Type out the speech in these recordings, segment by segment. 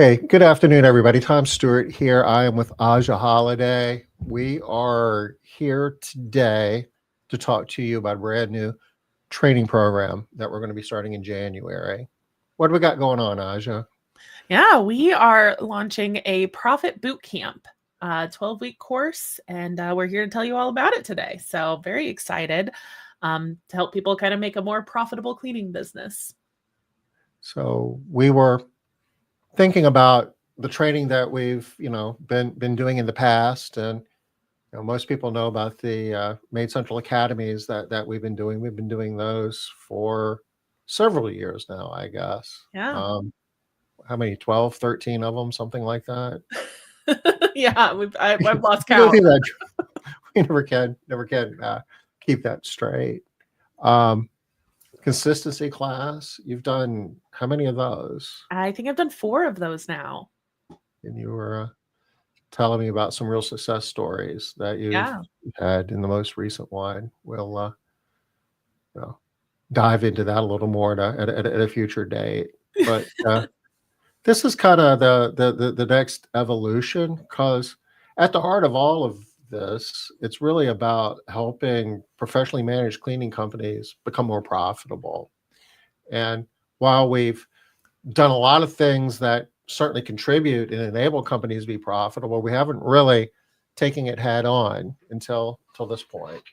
Hey, good afternoon, everybody. Tom Stewart here. I am with Ajia Holiday. We are here today to talk to you about a brand new training program that we're going to be starting in January. What do we got going on, Ajia? Yeah, we are launching a Profit Bootcamp, 12-week course, and we're here to tell you all about it today. So very excited to help people kind of make a more profitable cleaning business. So we were thinking about the training that we've, been doing in the past, and most people know about the MaidCentral academies that we've been doing. We've been doing those for several years now, I guess. Yeah. How many? 12, 13 of them, something like that. Yeah, I've lost We go count. through that. We never can keep that straight. Um, Consistency class. You've done how many of those? I think I've done 4 of those now. And you were telling me about some real success stories that you've Yeah. had in the most recent one. We'll you know, dive into that a little more at a future date. But this is kind of the next evolution, because at the heart of all of this, it's really about helping professionally managed cleaning companies become more profitable. And while we've done a lot of things that certainly contribute and enable companies to be profitable, we haven't really taken it head on until this point.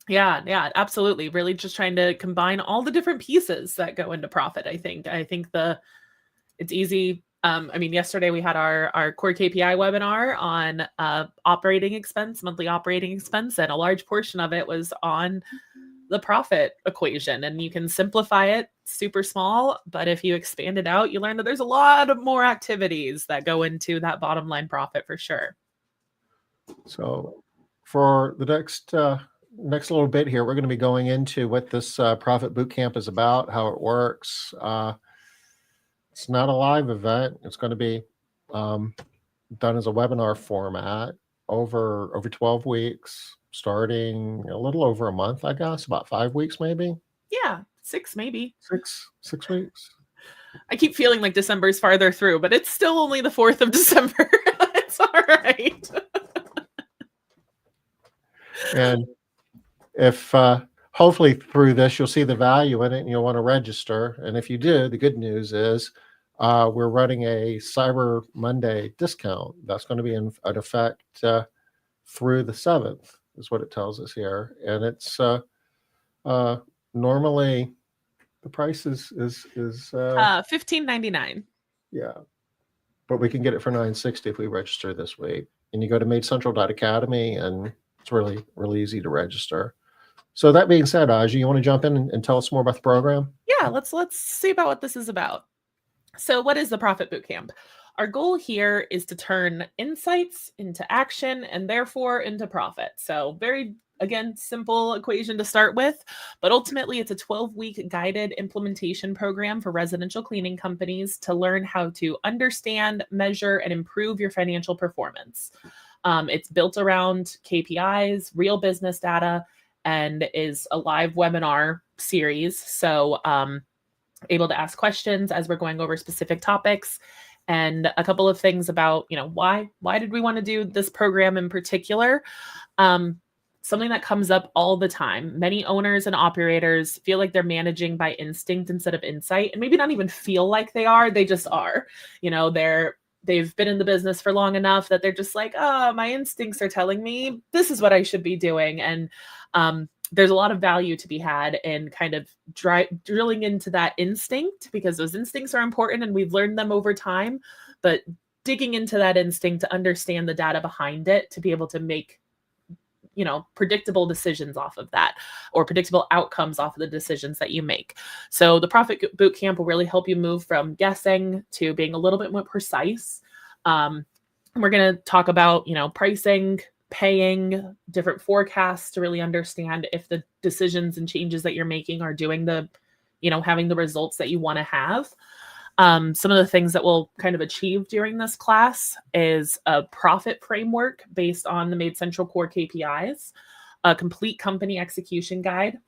Yeah, absolutely. Really just trying to combine all the different pieces that go into profit. I think it's easy. Yesterday we had our core KPI webinar on monthly operating expense, and a large portion of it was on the profit equation. And you can simplify it super small, but if you expand it out, you learn that there's a lot of more activities that go into that bottom line profit for sure. So for the next little bit here, we're going to be going into what this Profit Bootcamp is about, how it works. It's not a live event. It's going to be done as a webinar format over 12 weeks, starting a little over a month, I guess, about 5 weeks maybe. Yeah, 6 maybe. Six weeks. I keep feeling like December is farther through, but it's still only the 4th of December. It's all right. And if hopefully through this you'll see the value in it and you'll want to register. And if you do, the good news is we're running a Cyber Monday discount that's going to be in effect through the 7th, is what it tells us here. And it's normally the price is $15.99. yeah, but we can get it for $960 if we register this week. And you go to maidcentral.academy, and it's really easy to register. So that being said, Ajia, you want to jump in and tell us more about the program? Yeah, let's see about what this is about. So what is the Profit Bootcamp? Our goal here is to turn insights into action and therefore into profit. So very, again, simple equation to start with, but ultimately it's a 12-week guided implementation program for residential cleaning companies to learn how to understand, measure, and improve your financial performance. It's built around KPIs, real business data, and is a live webinar series. So able to ask questions as we're going over specific topics, and a couple of things about, why did we want to do this program in particular? Something that comes up all the time. Many owners and operators feel like they're managing by instinct instead of insight, and maybe not even feel like they are. They just are. They've been in the business for long enough that they're just like, oh, my instincts are telling me this is what I should be doing. And there's a lot of value to be had in kind of drilling into that instinct, because those instincts are important and we've learned them over time, but digging into that instinct to understand the data behind it, to be able to make, predictable decisions off of that, or predictable outcomes off of the decisions that you make. So the Profit Bootcamp will really help you move from guessing to being a little bit more precise. We're going to talk about, pricing, paying, different forecasts to really understand if the decisions and changes that you're making are doing having the results that you want to have. Some of the things that we'll kind of achieve during this class is a profit framework based on the MaidCentral core KPIs, a complete company execution guide.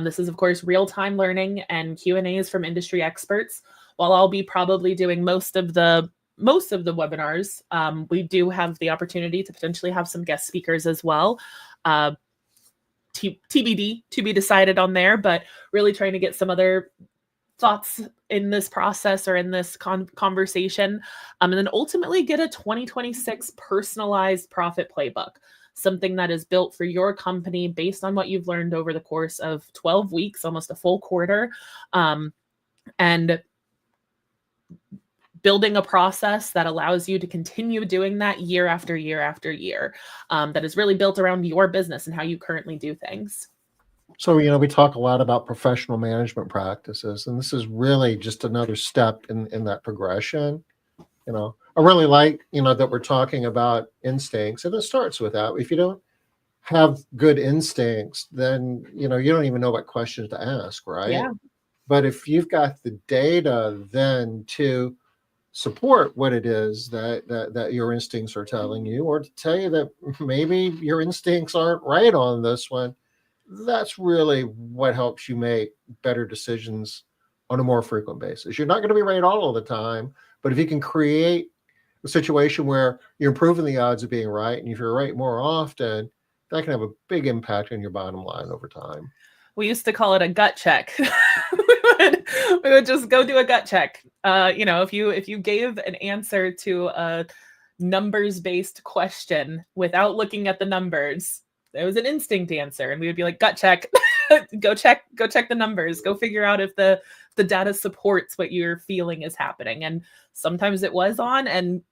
This is, of course, real-time learning and Q&As from industry experts, while I'll be probably doing most of the webinars, we do have the opportunity to potentially have some guest speakers as well. TBD, to be decided on there, but really trying to get some other thoughts in this process or in this conversation, and then ultimately get a 2026 personalized profit playbook, something that is built for your company based on what you've learned over the course of 12 weeks, almost a full quarter, and building a process that allows you to continue doing that year after year after year, that is really built around your business and how you currently do things. So, we talk a lot about professional management practices, and this is really just another step in that progression. I really like, that we're talking about instincts, and it starts with that. If you don't have good instincts, then, you don't even know what questions to ask, right? Yeah. But if you've got the data then to support what it is that your instincts are telling you, or to tell you that maybe your instincts aren't right on this one, that's really what helps you make better decisions on a more frequent basis. You're not going to be right all of the time, but if you can create a situation where you're improving the odds of being right, and if you're right more often, that can have a big impact on your bottom line over time. We used to call it a gut check. we would just go do a gut check. If you gave an answer to a numbers-based question without looking at the numbers, it was an instinct answer, and we would be like, gut check. go check the numbers, go figure out if the data supports what you're feeling is happening. And sometimes it was on, and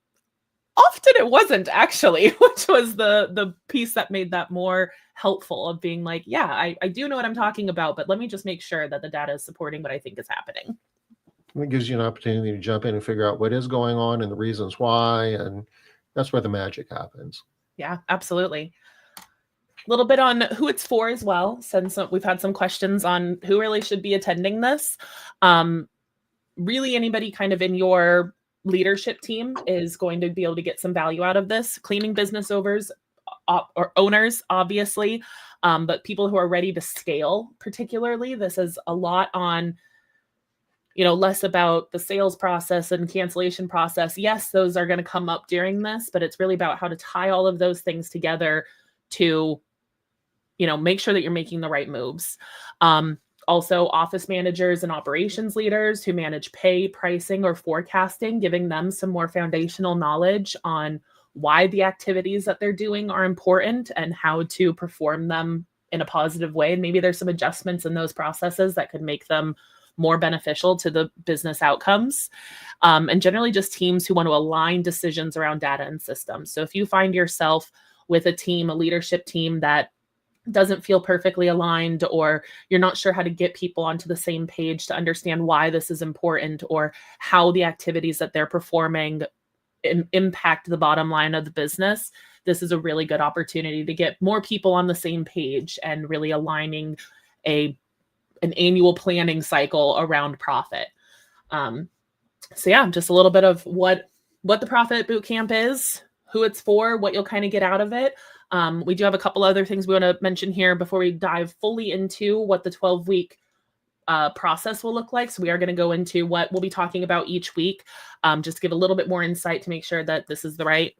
often it wasn't, actually, which was the piece that made that more helpful, of being like, yeah, I do know what I'm talking about, but let me just make sure that the data is supporting what I think is happening. It gives you an opportunity to jump in and figure out what is going on and the reasons why, and that's where the magic happens. Yeah, absolutely. A little bit on who it's for as well, since we've had some questions on who really should be attending this. Really, anybody kind of in your leadership team is going to be able to get some value out of this. Cleaning business owners, or owners, obviously, but people who are ready to scale, particularly. This is a lot on, less about the sales process and cancellation process. Yes, those are going to come up during this, but it's really about how to tie all of those things together to, make sure that you're making the right moves. Also, office managers and operations leaders who manage pay, pricing, or forecasting, giving them some more foundational knowledge on why the activities that they're doing are important and how to perform them in a positive way. And maybe there's some adjustments in those processes that could make them more beneficial to the business outcomes. And generally just teams who want to align decisions around data and systems. So if you find yourself with a team, a leadership team that doesn't feel perfectly aligned, or you're not sure how to get people onto the same page to understand why this is important, or how the activities that they're performing impact the bottom line of the business, this is a really good opportunity to get more people on the same page and really aligning an annual planning cycle around profit. So yeah, just a little bit of what the Profit Bootcamp is, who it's for, what you'll kind of get out of it. We do have a couple other things we want to mention here before we dive fully into what the 12-week process will look like. So we are going to go into what we'll be talking about each week, just to give a little bit more insight to make sure that this is the right,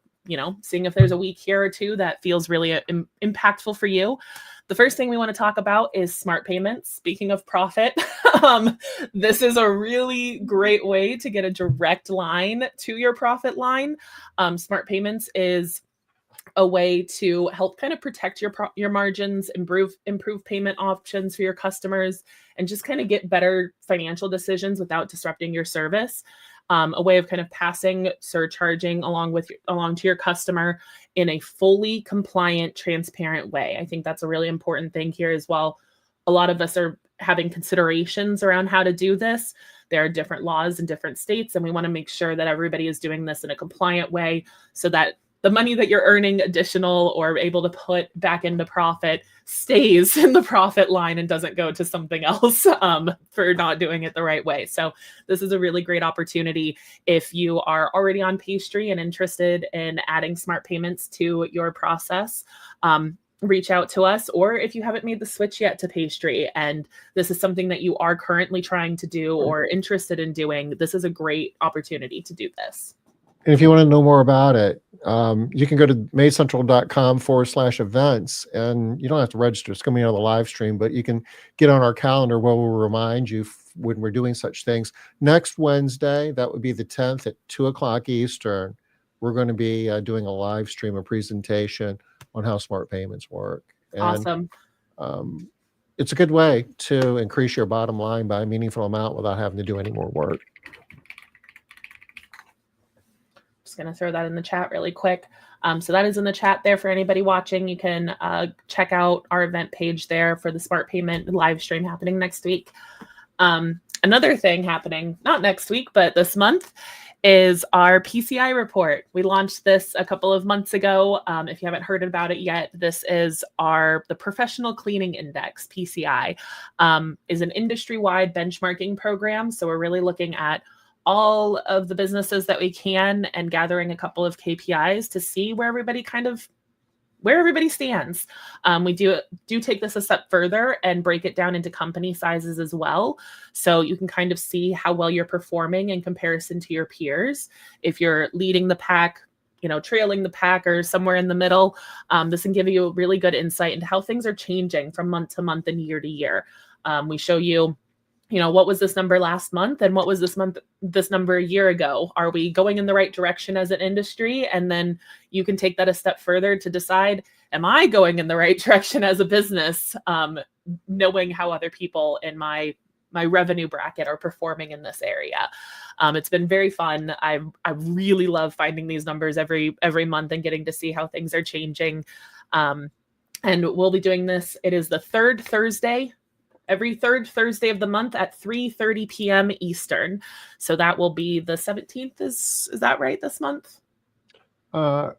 seeing if there's a week here or two that feels really impactful for you. The first thing we want to talk about is smart payments. Speaking of profit, this is a really great way to get a direct line to your profit line. Smart payments is a way to help kind of protect your margins, improve payment options for your customers, and just kind of get better financial decisions without disrupting your service. A way of kind of passing surcharging along to your customer in a fully compliant, transparent way. I think that's a really important thing here as well. A lot of us are having considerations around how to do this. There are different laws in different states, and we want to make sure that everybody is doing this in a compliant way so that the money that you're earning additional or able to put back into profit stays in the profit line and doesn't go to something else for not doing it the right way. So this is a really great opportunity if you are already on Pastry and interested in adding smart payments to your process. reach out to us. Or if you haven't made the switch yet to pastry and this is something that you are currently trying to do or interested in doing, this is a great opportunity to do this. And if you want to know more about it, you can go to maidcentral.com/events, and you don't have to register. It's going to be on the live stream, but you can get on our calendar where we'll remind you when we're doing such things. Next Wednesday, that would be the 10th at 2:00 Eastern, we're going to be doing a live stream, a presentation on how smart payments work. And, Awesome. It's a good way to increase your bottom line by a meaningful amount without having to do any more work. Just going to throw that in the chat really quick. So that is in the chat there for anybody watching. You can check out our event page there for the smart payment live stream happening next week. Another thing happening, not next week, but this month, is our PCI report. We launched this a couple of months ago. If you haven't heard about it yet, this is the Professional Cleaning Index, PCI, is an industry-wide benchmarking program. So we're really looking at all of the businesses that we can and gathering a couple of KPIs to see where everybody stands. We do take this a step further and break it down into company sizes as well. So you can kind of see how well you're performing in comparison to your peers. If you're leading the pack, trailing the pack, or somewhere in the middle, this can give you a really good insight into how things are changing from month to month and year to year. We show you, what was this number last month and what was this number a year ago? Are we going in the right direction as an industry? And then you can take that a step further to decide, am I going in the right direction as a business? Knowing how other people in my revenue bracket are performing in this area. It's been very fun. I really love finding these numbers every month and getting to see how things are changing. And we'll be doing this. It is the third Thursday. Every third Thursday of the month at 3:30 p.m. Eastern. So that will be the 17th. Is that right this month? The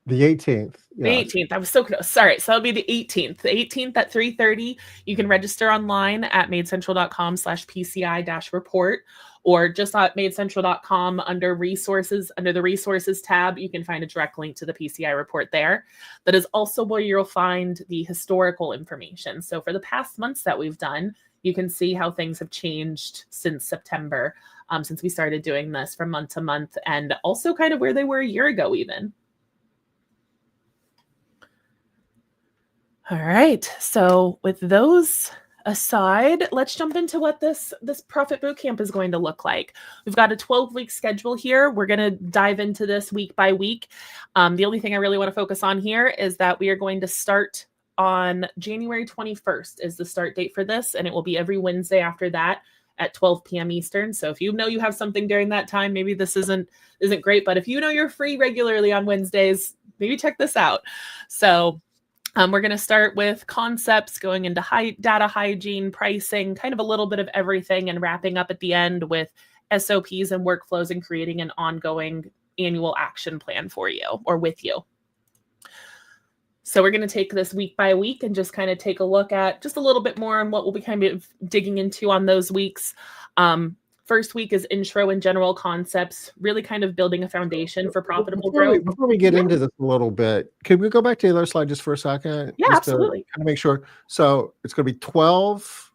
18th. The 18th. I was so close. Sorry. So it'll be the 18th. The 18th at 3:30. You can register online at maidcentral.com/PCI-report, or just at maidcentral.com under the resources tab. You can find a direct link to the PCI report there. That is also where you'll find the historical information. So for the past months that we've done, you can see how things have changed since September, since we started doing this from month to month, and also kind of where they were a year ago even. All right. So with those aside, let's jump into what this Profit Bootcamp is going to look like. We've got a 12-week schedule here. We're going to dive into this week by week. The only thing I really want to focus on here is that we are going to start on January 21st is the start date for this, and it will be every Wednesday after that at 12 p.m. Eastern. So if you know you have something during that time, maybe this isn't great, but if you know you're free regularly on Wednesdays, maybe check this out. So we're going to start with concepts, going into data hygiene, pricing, kind of a little bit of everything, and wrapping up at the end with SOPs and workflows and creating an ongoing annual action plan for you or with you. So we're going to take this week by week and just kind of take a look at just a little bit more on what we'll be kind of digging into on those weeks. First week is intro and general concepts, really kind of building a foundation for profitable growth. Before we get into this a little bit, could we go back to the other slide just for a second? Yeah, just absolutely. To kind of make sure. So it's going to be 12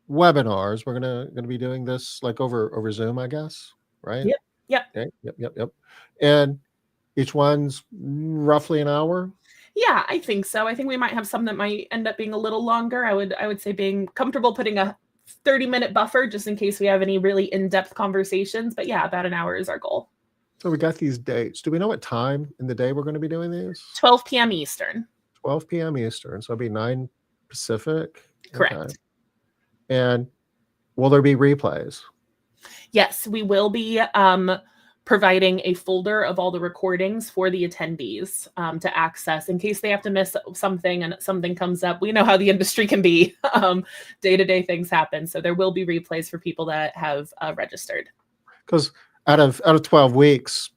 webinars. We're going to be doing this like over Zoom, I guess, right? Yep. Okay. Yep. And each one's roughly an hour. Yeah, I think so. I think we might have some that might end up being a little longer. I would say being comfortable putting a 30-minute buffer just in case we have any really in-depth conversations. But yeah, about an hour is our goal. So we got these dates. Do we know what time in the day we're going to be doing these? 12 p.m. Eastern. 12 p.m. Eastern. So it'll be 9 Pacific. Correct. Okay. And will there be replays? Yes, we will be providing a folder of all the recordings for the attendees to access in case they have to miss something and something comes up. We know how the industry can be. Day-to-day things happen. So there will be replays for people that have registered. Because out of 12 weeks,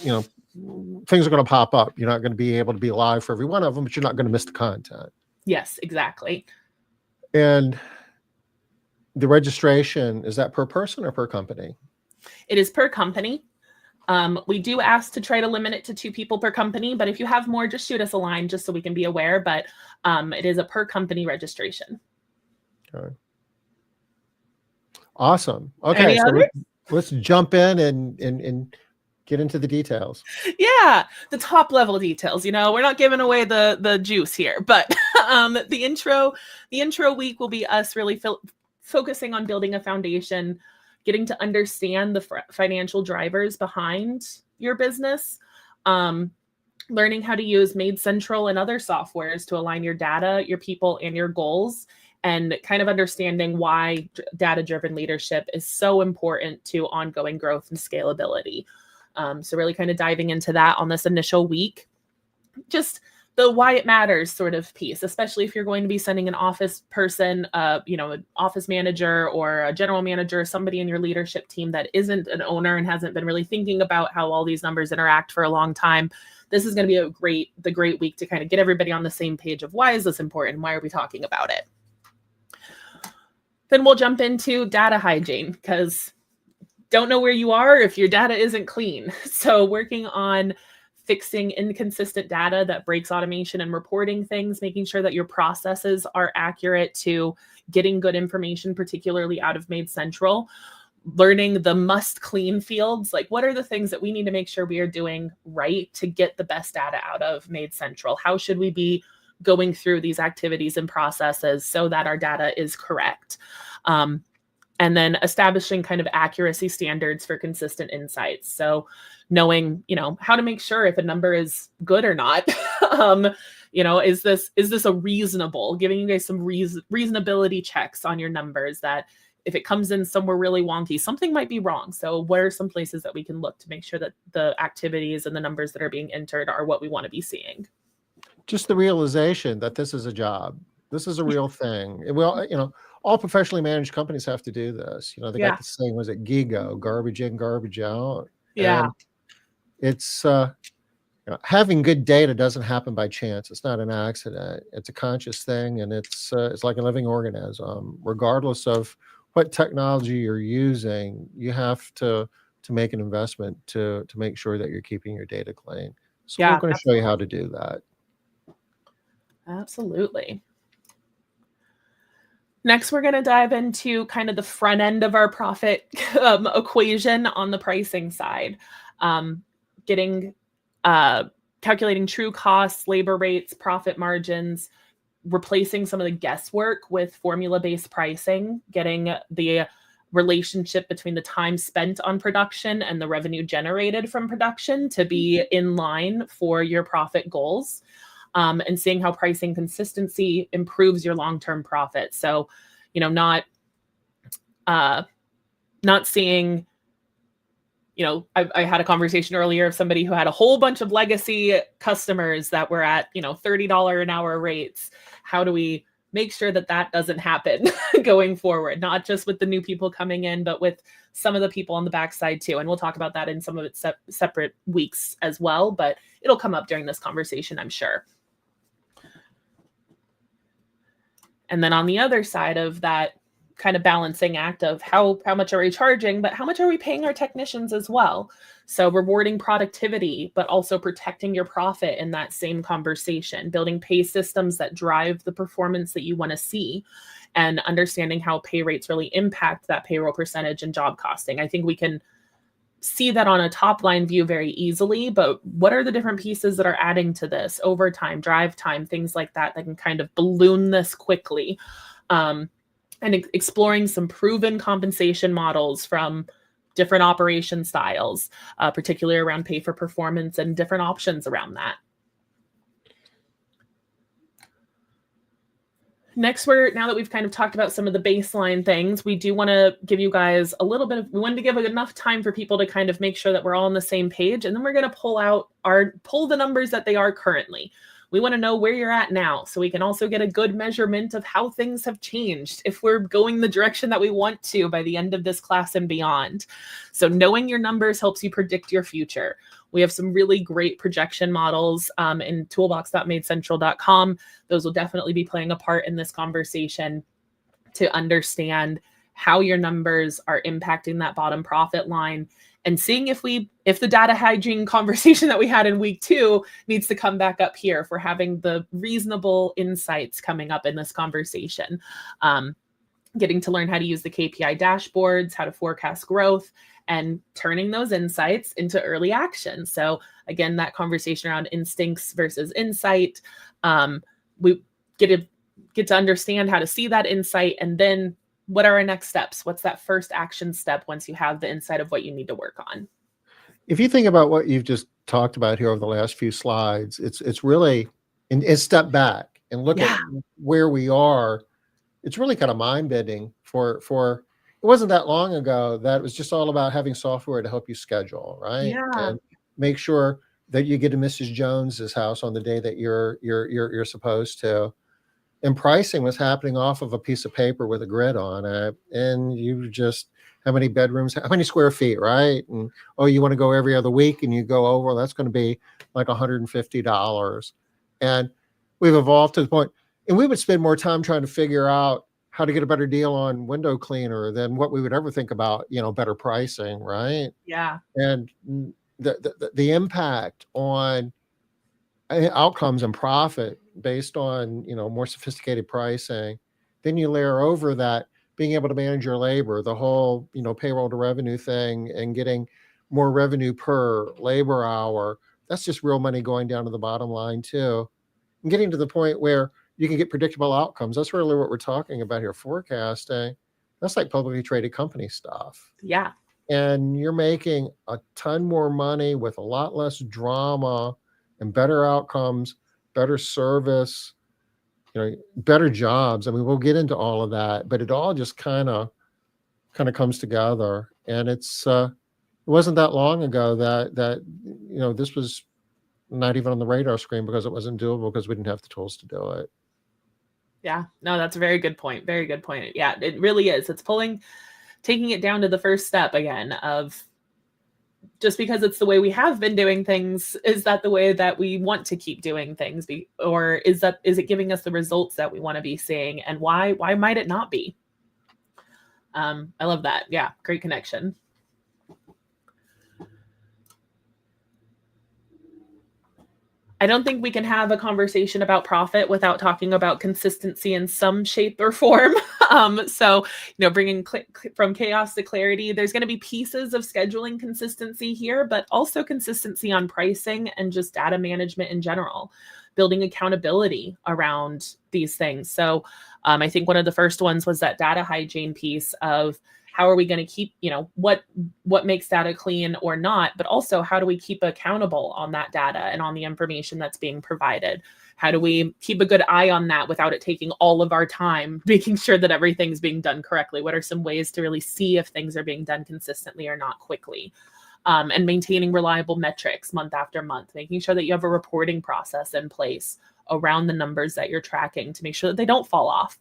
things are going to pop up. You're not going to be able to be live for every one of them, but you're not going to miss the content. Yes, exactly. And the registration, is that per person or per company? It is per company. We do ask to try to limit it to 2 people per company, but if you have more, just shoot us a line just so we can be aware. But it is a per company registration. Okay. Awesome. Okay, Any so others? let's jump in and get into the details. Yeah, the top level details. We're not giving away the juice here, but the intro week will be us really focusing on building a foundation, getting to understand the financial drivers behind your business, learning how to use MaidCentral and other softwares to align your data, your people, and your goals, and kind of understanding why data-driven leadership is so important to ongoing growth and scalability. So really kind of diving into that on this initial week. Just the why it matters sort of piece, especially if you're going to be sending an office person, an office manager or a general manager, somebody in your leadership team that isn't an owner and hasn't been really thinking about how all these numbers interact for a long time. This is going to be the great week to kind of get everybody on the same page of why is this important? Why are we talking about it? Then we'll jump into data hygiene, because don't know where you are if your data isn't clean. So working on fixing inconsistent data that breaks automation and reporting things, making sure that your processes are accurate to getting good information, particularly out of MaidCentral, learning the must clean fields, like what are the things that we need to make sure we are doing right to get the best data out of MaidCentral? How should we be going through these activities and processes so that our data is correct? And then establishing kind of accuracy standards for consistent insights. So knowing, how to make sure if a number is good or not. Is this a reasonable, giving you guys some reasonability checks on your numbers, that if it comes in somewhere really wonky, something might be wrong. So what are some places that we can look to make sure that the activities and the numbers that are being entered are what we want to be seeing? Just the realization that this is a job. This is a real thing. Well, all professionally managed companies have to do this. They got this saying, was it GIGO, garbage in, garbage out? Yeah. And it's, having good data doesn't happen by chance. It's not an accident. It's a conscious thing, and it's like a living organism. Regardless of what technology you're using, you have to make an investment to make sure that you're keeping your data clean. So we're going to show you how to do that. Absolutely. Next, we're going to dive into kind of the front end of our profit equation on the pricing side. Calculating true costs, labor rates, profit margins, replacing some of the guesswork with formula-based pricing, getting the relationship between the time spent on production and the revenue generated from production to be in line for your profit goals. And seeing how pricing consistency improves your long-term profit. So, not seeing, I had a conversation earlier of somebody who had a whole bunch of legacy customers that were at, $30 an hour rates. How do we make sure that that doesn't happen going forward? Not just with the new people coming in, but with some of the people on the backside too. And we'll talk about that in some of its separate weeks as well, but it'll come up during this conversation, I'm sure. And then on the other side of that kind of balancing act of how much are we charging, but how much are we paying our technicians as well? So rewarding productivity, but also protecting your profit in that same conversation, building pay systems that drive the performance that you want to see, and understanding how pay rates really impact that payroll percentage and job costing. I think we can see that on a top line view very easily, but what are the different pieces that are adding to this? Overtime, drive time, things like that can kind of balloon this quickly. And exploring some proven compensation models from different operation styles, particularly around pay for performance and different options around that. Next, now that we've kind of talked about some of the baseline things, we do want to give you guys we wanted to give enough time for people to kind of make sure that we're all on the same page. And then we're going to pull the numbers that they are currently. We want to know where you're at now, so we can also get a good measurement of how things have changed, if we're going the direction that we want to by the end of this class and beyond. So knowing your numbers helps you predict your future. We have some really great projection models in toolbox.maidcentral.com. Those will definitely be playing a part in this conversation to understand how your numbers are impacting that bottom profit line, and seeing if the data hygiene conversation that we had in week 2 needs to come back up here, if we're having the reasonable insights coming up in this conversation. Getting to learn how to use the KPI dashboards, how to forecast growth, and turning those insights into early action. So again, that conversation around instincts versus insight. We get to understand how to see that insight, and then what are our next steps? What's that first action step once you have the insight of what you need to work on? If you think about what you've just talked about here over the last few slides, it's really, and step back and look at Yeah. where we are. It's really kind of mind bending for it wasn't that long ago that it was just all about having software to help you schedule, right? Yeah. And make sure that you get to Mrs. Jones's house on the day that you're supposed to. And pricing was happening off of a piece of paper with a grid on it. And you just, how many bedrooms, how many square feet, right? And oh, you want to go every other week and you go over, that's going to be like $150. And we've evolved to the point, and we would spend more time trying to figure out how to get a better deal on window cleaner than what we would ever think about, better pricing, right? Yeah. And the impact on outcomes and profit based on more sophisticated pricing. Then you layer over that being able to manage your labor, the whole payroll to revenue thing, and getting more revenue per labor hour. That's just real money going down to the bottom line too, and getting to the point where you can get predictable outcomes. That's really what we're talking about here, forecasting. That's like publicly traded company stuff. Yeah. And you're making a ton more money with a lot less drama and better outcomes, better service, better jobs. I mean, we'll get into all of that, but it all just kind of comes together. And it wasn't that long ago that this was not even on the radar screen because it wasn't doable because we didn't have the tools to do it. Yeah. No, that's a very good point. Very good point. Yeah, it really is. It's taking it down to the first step again of, just because it's the way we have been doing things, is that the way that we want to keep doing things? Or is it giving us the results that we want to be seeing? And why might it not be? I love that. Yeah. Great connection. I don't think we can have a conversation about profit without talking about consistency in some shape or form. So, bringing from chaos to clarity, there's going to be pieces of scheduling consistency here, but also consistency on pricing and just data management in general, building accountability around these things. So I think one of the first ones was that data hygiene piece of, how are we going to keep, what makes data clean or not, but also how do we keep accountable on that data and on the information that's being provided? How do we keep a good eye on that without it taking all of our time, making sure that everything's being done correctly? What are some ways to really see if things are being done consistently or not quickly? And maintaining reliable metrics month after month, making sure that you have a reporting process in place around the numbers that you're tracking to make sure that they don't fall off.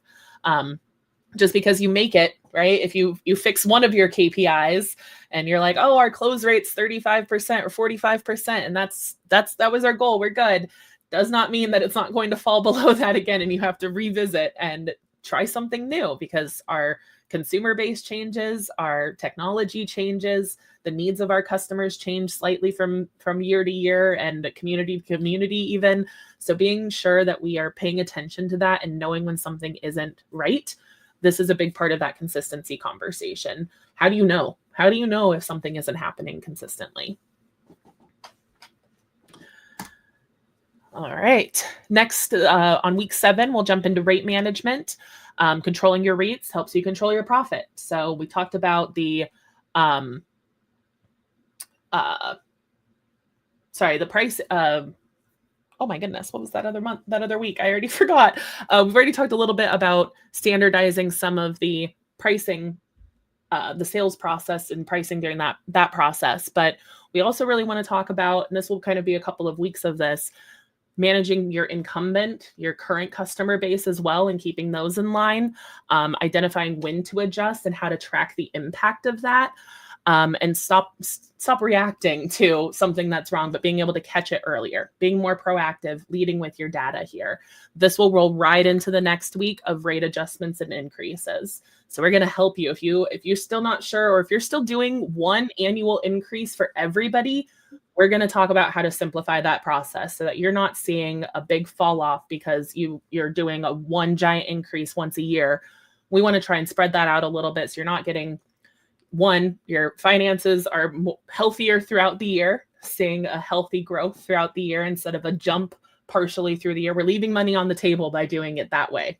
Just because you make it, right? If you fix one of your KPIs and you're like, oh, our close rate's 35% or 45%, and that was our goal, we're good, does not mean that it's not going to fall below that again, and you have to revisit and try something new, because our consumer base changes, our technology changes, the needs of our customers change slightly from year to year, and community to community even. So being sure that we are paying attention to that and knowing when something isn't right. This is a big part of that consistency conversation. How do you know? How do you know if something isn't happening consistently? All right. Next, on week 7, we'll jump into rate management. Controlling your rates helps you control your profit. So we talked about the price. Oh my goodness, what was that other week? I already forgot. We've already talked a little bit about standardizing some of the pricing, the sales process and pricing during that process. But we also really want to talk about, and this will kind of be a couple of weeks of this, managing your current customer base as well, and keeping those in line, identifying when to adjust and how to track the impact of that. and stop reacting to something that's wrong, but being able to catch it earlier, being more proactive, leading with your data here. This will roll right into the next week of rate adjustments and increases. So we're going to help you. If you're still not sure, or if you're still doing one annual increase for everybody, we're going to talk about how to simplify that process so that you're not seeing a big fall off because you're doing a one giant increase once a year. We want to try and spread that out a little bit so you're not getting your finances are healthier throughout the year, seeing a healthy growth throughout the year instead of a jump partially through the year. We're leaving money on the table by doing it that way.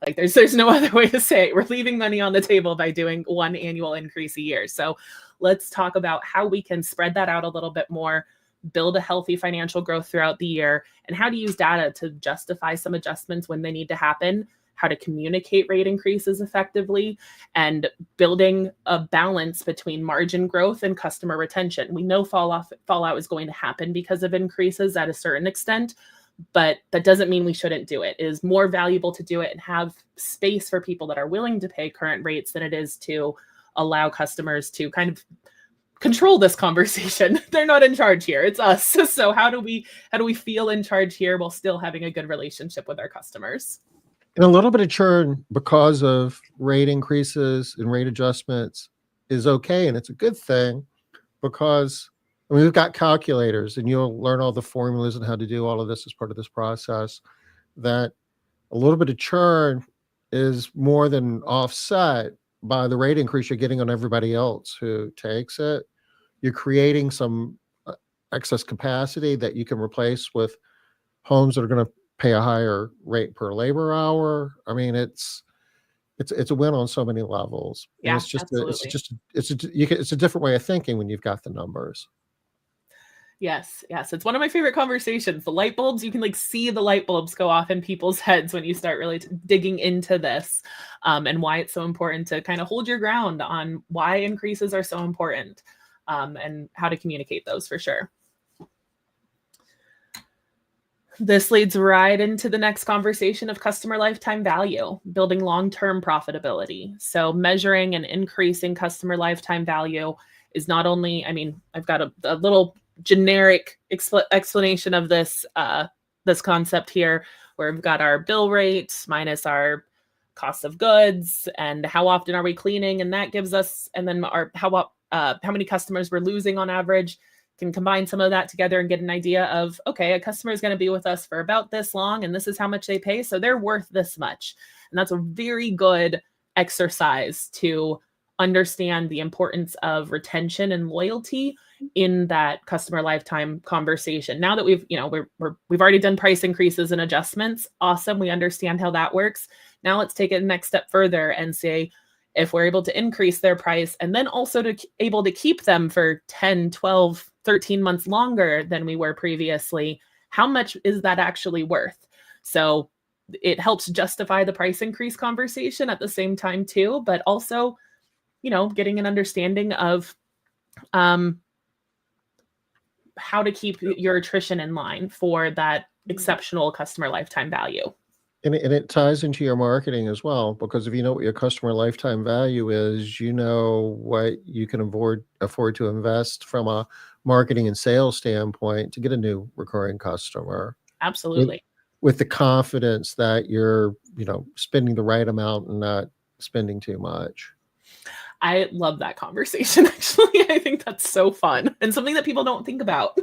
Like there's no other way to say it. We're leaving money on the table by doing one annual increase a year. So let's talk about how we can spread that out a little bit more, build a healthy financial growth throughout the year, and how to use data to justify some adjustments when they need to happen, how to communicate rate increases effectively, and building a balance between margin growth and customer retention. We know fallout is going to happen because of increases at a certain extent, but that doesn't mean we shouldn't do it. It is more valuable to do it and have space for people that are willing to pay current rates than it is to allow customers to kind of control this conversation. They're not in charge here. It's us. So how do we feel in charge here while still having a good relationship with our customers? And a little bit of churn because of rate increases and rate adjustments is okay. And it's a good thing because we've got calculators, and you'll learn all the formulas and how to do all of this as part of this process, that a little bit of churn is more than offset by the rate increase you're getting on everybody else who takes it. You're creating some excess capacity that you can replace with homes that are going to pay a higher rate per labor hour. I mean, it's a win on so many levels. And Yeah, it's just absolutely. it's a different way of thinking when you've got the numbers. Yes. It's one of my favorite conversations. The light bulbs, you can see the light bulbs go off in people's heads when you start really digging into this, and why it's so important to kind of hold your ground on why increases are so important, and how to communicate those for sure. This leads right into the next conversation of customer lifetime value, building long-term profitability. So measuring and increasing customer lifetime value is not only, I've got a little generic explanation of this concept here, where we've got our bill rate minus our cost of goods and how often are we cleaning, and that gives us, and then how many customers we're losing on average. Can combine some of that together and get an idea of, okay, a customer is going to be with us for about this long, and this is how much they pay, so they're worth this much. And that's a very good exercise to understand the importance of retention and loyalty in that customer lifetime conversation. Now that we've already done price increases and adjustments, awesome, we understand how that works. Now let's take it a next step further and say, if we're able to increase their price and then also to able to keep them for 10, 12, 13 months longer than we were previously, how much is that actually worth? So it helps justify the price increase conversation at the same time too, but also, getting an understanding of how to keep your attrition in line for that exceptional customer lifetime value. And it ties into your marketing as well, because if you know what your customer lifetime value is, you know what you can afford to invest from a marketing and sales standpoint to get a new recurring customer. Absolutely. With the confidence that you're, spending the right amount and not spending too much. I love that conversation, actually. I think that's so fun and something that people don't think about.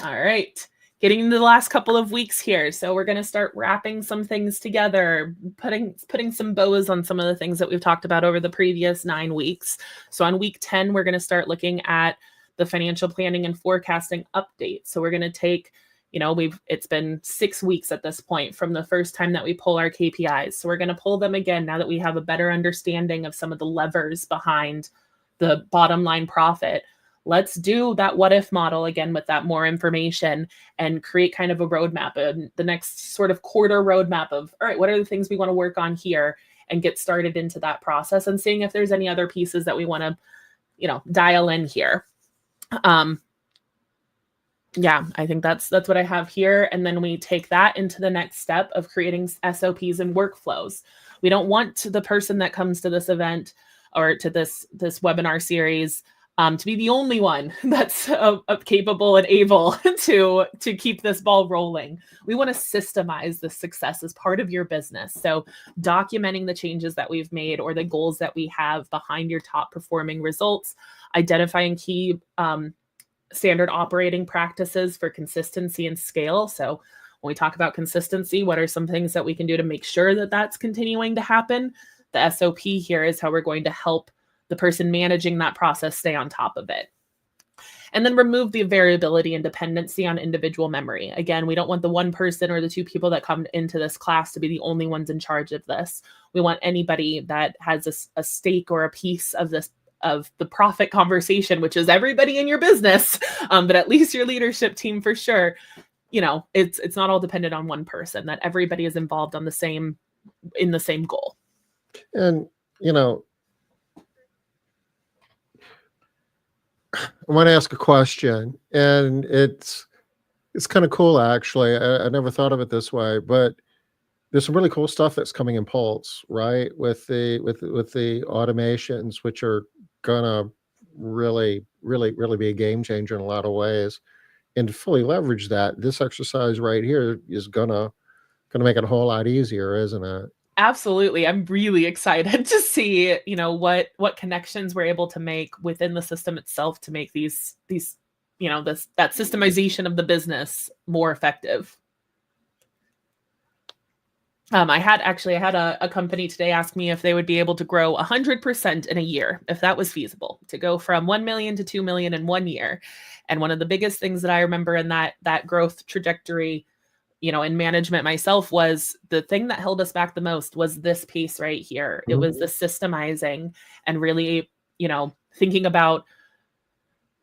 All right. Getting into the last couple of weeks here. So we're going to start wrapping some things together, putting some bows on some of the things that we've talked about over the previous 9 weeks. So on week 10, we're going to start looking at the financial planning and forecasting update. So we're going to take, it's been 6 weeks at this point from the first time that we pull our KPIs. So we're going to pull them again now that we have a better understanding of some of the levers behind the bottom line profit. Let's do that what if model again with that more information and create kind of a roadmap, the next sort of quarter roadmap of, all right, what are the things we want to work on here, and get started into that process and seeing if there's any other pieces that we want to, dial in here. Yeah, I think that's what I have here. And then we take that into the next step of creating SOPs and workflows. We don't want the person that comes to this event or to this webinar series, to be the only one that's capable and able to keep this ball rolling. We want to systemize the success as part of your business. So documenting the changes that we've made or the goals that we have behind your top performing results, identifying key standard operating practices for consistency and scale. So when we talk about consistency, what are some things that we can do to make sure that that's continuing to happen? The SOP here is how we're going to help the person managing that process stay on top of it. And then remove the variability and dependency on individual memory. Again, we don't want the one person or the two people that come into this class to be the only ones in charge of this. We want anybody that has a stake or a piece of this, of the profit conversation, which is everybody in your business, but at least your leadership team for sure. You know, it's not all dependent on one person, that everybody is involved in the same goal. And, you know, I want to ask a question, and it's kind of cool, actually. I never thought of it this way, but there's some really cool stuff that's coming in Pulse, right? With the automations, which are gonna really be a game changer in a lot of ways. And to fully leverage that, this exercise right here is gonna make it a whole lot easier, isn't it? Absolutely. I'm really excited to see, you know, what connections we're able to make within the system itself to make these, you know, that systemization of the business more effective. I had a company today ask me if they would be able to grow 100% in a year, if that was feasible, to go from 1 million to 2 million in 1 year. And one of the biggest things that I remember in that growth trajectory, you know, in management myself, was the thing that held us back the most was this piece right here. It was the systemizing and really, you know, thinking about,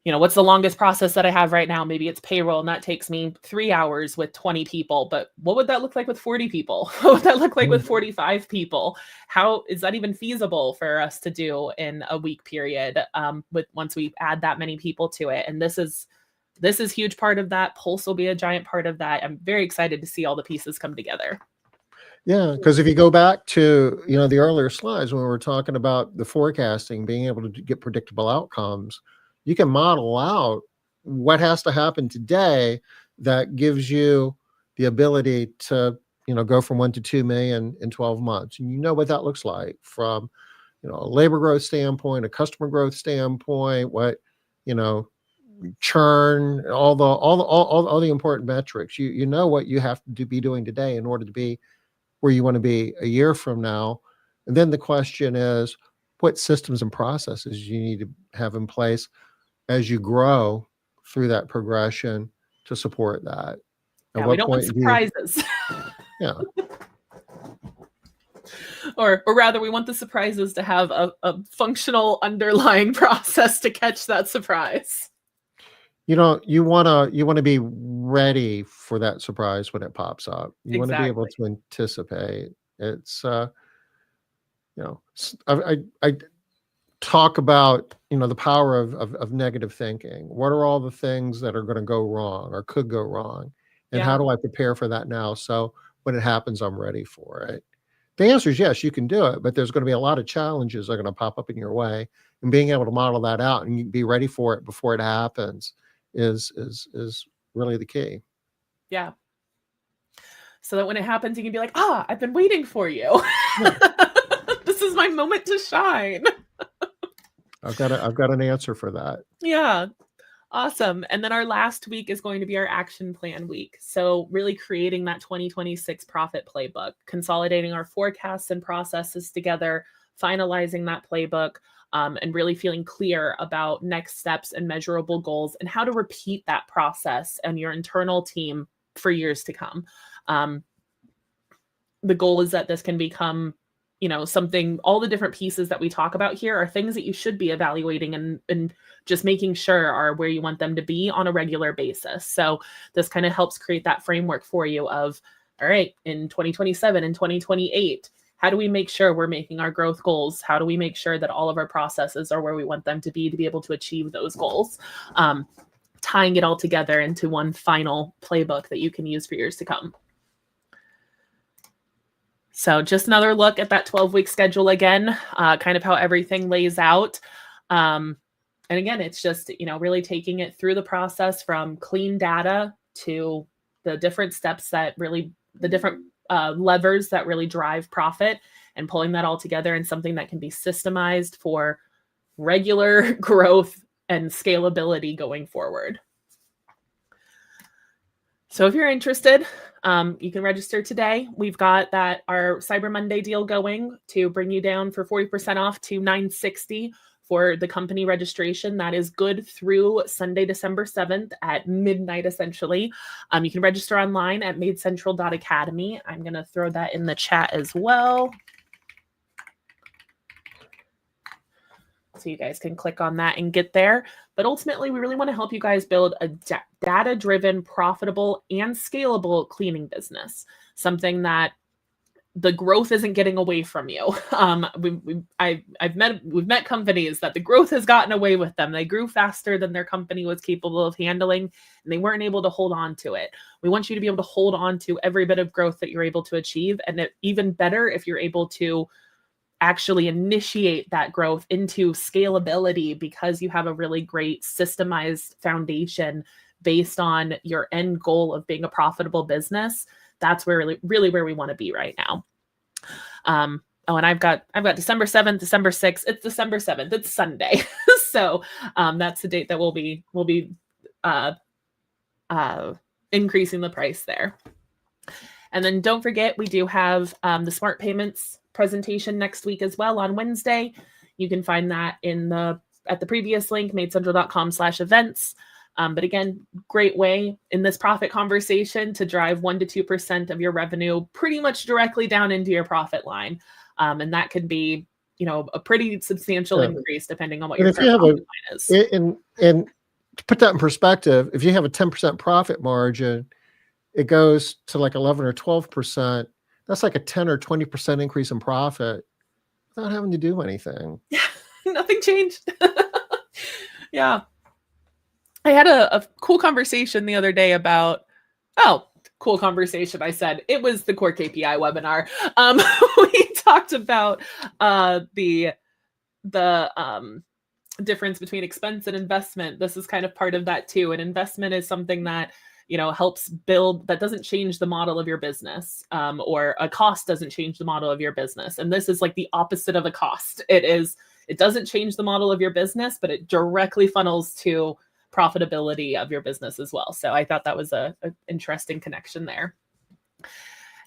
you know, what's the longest process that I have right now? Maybe it's payroll, and that takes me 3 hours with 20 people. But what would that look like with 40 people? What would that look like with 45 people? How is that even feasible for us to do in a week period, with once we add that many people to it? And this is a huge part of that. Pulse will be a giant part of that. I'm very excited to see all the pieces come together. Yeah, because if you go back to, you know, the earlier slides when we were talking about the forecasting, being able to get predictable outcomes, you can model out what has to happen today that gives you the ability to, you know, go from 1 to 2 million in 12 months. And you know what that looks like from, you know, a labor growth standpoint, a customer growth standpoint, what, you know, churn, all the important metrics. You know what you have to be doing today in order to be where you want to be a year from now. And then the question is, what systems and processes you need to have in place as you grow through that progression to support that. At Yeah, we what don't want point do you, surprises. yeah, or rather, we want the surprises to have a functional underlying process to catch that surprise. you know, you wanna be ready for that surprise when it pops up. You wanna be able Exactly. to anticipate. It's, you know, I talk about, you know, the power of negative thinking. What are all the things that are gonna go wrong or could go wrong? And how Yeah. do I prepare for that now, so when it happens, I'm ready for it? The answer is yes, you can do it, but there's gonna be a lot of challenges that are gonna pop up in your way, and being able to model that out and be ready for it before it happens is really the key. Yeah. So that when it happens, you can be like, I've been waiting for you. Yeah, This is my moment to shine. I've got an answer for that. Yeah. Awesome. And then our last week is going to be our action plan week. So, really creating that 2026 profit playbook, consolidating our forecasts and processes together, finalizing that playbook, and really feeling clear about next steps and measurable goals and how to repeat that process and your internal team for years to come. Um, the goal is that this can become, you know, something, all the different pieces that we talk about here are things that you should be evaluating and just making sure are where you want them to be on a regular basis. So this kind of helps create that framework for you of, all right, in 2027 and 2028, how do we make sure we're making our growth goals? How do we make sure that all of our processes are where we want them to be able to achieve those goals? Tying it all together into one final playbook that you can use for years to come. So just another look at that 12-week schedule again, kind of how everything lays out. And again, it's just, really taking it through the process from clean data to the different steps that really, the different levers that really drive profit, and pulling that all together in something that can be systemized for regular growth and scalability going forward. So if you're interested, you can register today. We've got our Cyber Monday deal going to bring you down for 40% off to $960 for the company registration. That is good through Sunday, December 7th at midnight, essentially. You can register online at maidcentral.academy. I'm going to throw that in the chat as well, so you guys can click on that and get there. But ultimately, we really want to help you guys build a data-driven, profitable, and scalable cleaning business. Something that the growth isn't getting away from you. We've met companies that the growth has gotten away with them. They grew faster than their company was capable of handling, and they weren't able to hold on to it. We want you to be able to hold on to every bit of growth that you're able to achieve, and even better if you're able to actually initiate that growth into scalability, because you have a really great systemized foundation based on your end goal of being a profitable business. That's where really where we want to be right now. And I've got December 7th, December 6th. It's December 7th. It's Sunday. So that's the date that we'll be increasing the price there. And then don't forget, we do have the Smart Payments presentation next week as well on Wednesday. You can find that at the previous link, maidcentral.com/events. But again, great way in this profit conversation to drive 1 to 2% of your revenue pretty much directly down into your profit line. And that could be, a pretty substantial increase depending on what your profit line is. And to put that in perspective, if you have a 10% profit margin, it goes to like 11 or 12%. That's like a 10 or 20% increase in profit without having to do anything. Yeah, nothing changed. Yeah. I had a cool conversation the other day about, cool conversation. I said it was the core KPI webinar. We talked about the difference between expense and investment. This is kind of part of that too. An investment is something that helps build, that doesn't change the model of your business, or a cost doesn't change the model of your business. And this is like the opposite of a cost. It doesn't change the model of your business, but it directly funnels to profitability of your business as well. So I thought that was a interesting connection there.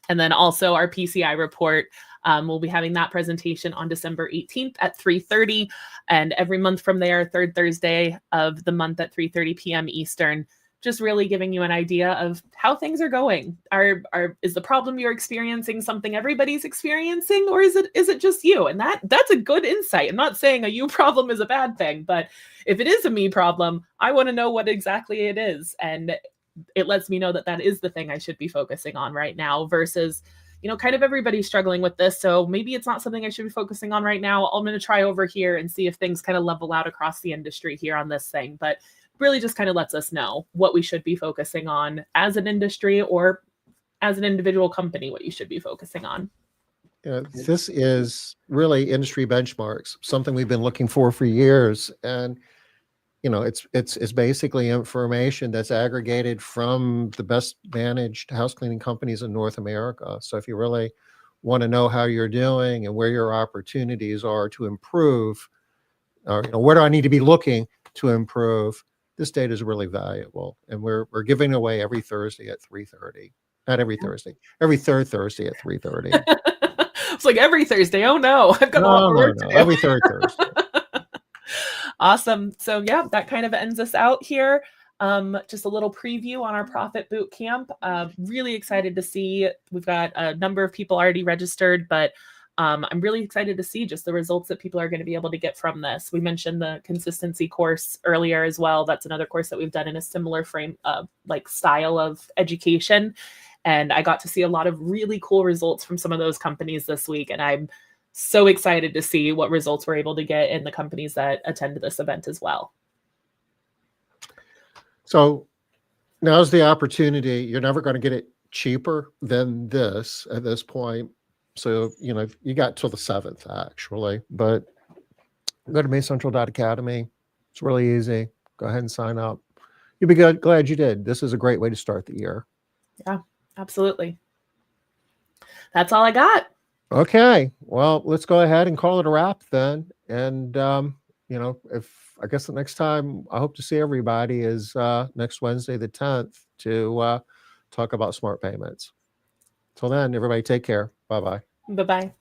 And then also our PCI report, we'll be having that presentation on December 18th at 3:30, and every month from there, third Thursday of the month at 3:30 p.m. Eastern. Just really giving you an idea of how things are going. Is the problem you're experiencing something everybody's experiencing, or is it just you? And that's a good insight. I'm not saying a you problem is a bad thing, but if it is a me problem, I want to know what exactly it is. And it lets me know that is the thing I should be focusing on right now versus, kind of everybody's struggling with this. So maybe it's not something I should be focusing on right now. I'm going to try over here and see if things kind of level out across the industry here on this thing. But really just kind of lets us know what we should be focusing on as an industry or as an individual company, what you should be focusing on. This is really industry benchmarks, something we've been looking for years. And, it's basically information that's aggregated from the best managed house cleaning companies in North America. So if you really want to know how you're doing and where your opportunities are to improve, or, where do I need to be looking to improve, this data is really valuable, and we're giving away every Thursday at 3:30. Not every Thursday, every third Thursday at 3:30. It's like every Thursday. Oh no, I've got a lot of work to do. Every third Thursday. Awesome. So yeah, that kind of ends us out here. Just a little preview on our Profit Bootcamp. Really excited to see. We've got a number of people already registered, but I'm really excited to see just the results that people are going to be able to get from this. We mentioned the consistency course earlier as well. That's another course that we've done in a similar style of education. And I got to see a lot of really cool results from some of those companies this week. And I'm so excited to see what results we're able to get in the companies that attend this event as well. So now's the opportunity. You're never going to get it cheaper than this at this point. So, you got till the 7th actually, but go to MaidCentral.academy. It's really easy. Go ahead and sign up. You'll be glad you did. This is a great way to start the year. Yeah, absolutely. That's all I got. Okay. Well, let's go ahead and call it a wrap then. And, if I guess the next time I hope to see everybody is next Wednesday, the 10th, to talk about smart payments. Till then, everybody take care. Bye-bye. Bye-bye.